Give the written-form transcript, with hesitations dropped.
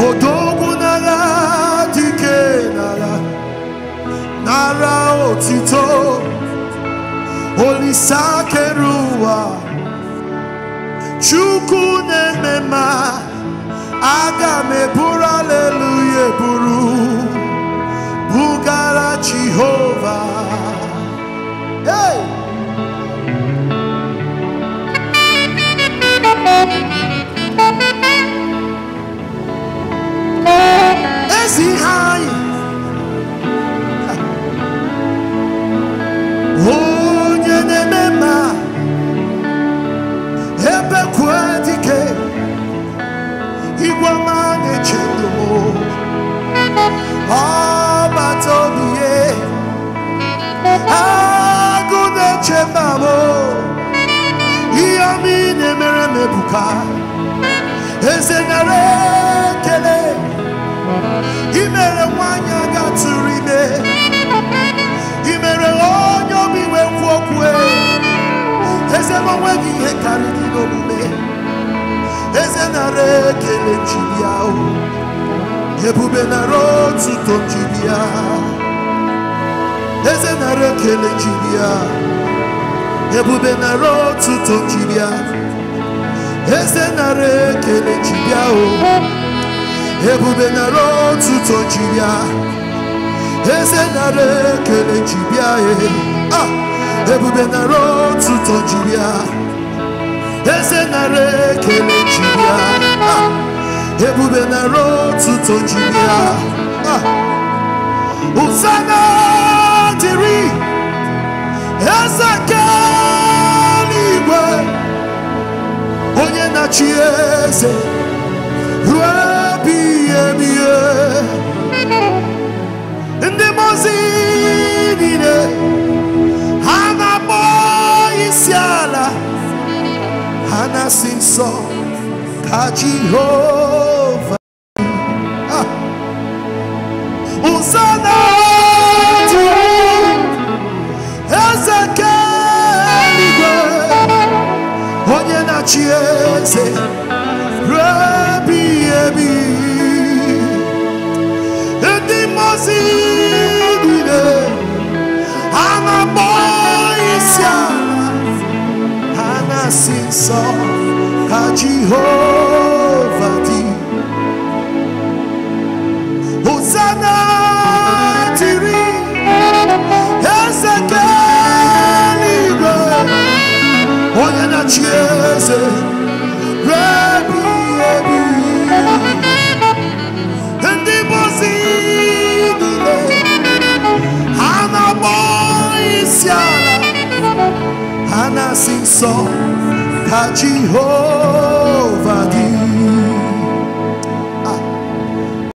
Odogu nara dike nara, nara otito, olisa keruwa, chuku nemema, aga me buru hallelujah buru, bugara Jehovah. Hey! Ezi high, oh, Yenema, Ebe Quadike, Iguamane Chetumo, oh, Batobie, Agude Chembabo, Iamine Meremebuka, Ezenare Kele. Imere wanya gaturime, imere onyo biwe kwokwe, eze mwengi hekari dinobume, eze nare kele chibiao, ebube naro tuto chibia, eze nare kele chibia, ebube naro tuto chibia, eze nare kele chibiao. Ebube naro tuto chibia, eze nare kele chibia ah. Ebube naro tuto chibia, eze nare kele chibia ah. Ebube naro tuto chibia ah. Usana diri, eze keligwe, onye na chieze, Ndi mozine hana boyisiala hana sinso ka Jehovah Usana Ezekiel onye na chieze Rabbi Ebi Ndi mozine hana boyisiala hana sinso ka Jehovah di Hosanna tiri Ezekiel onye na chieze Rabbi Ebi Ndi mozine hana boyisiala hana sinso ka Jehovah di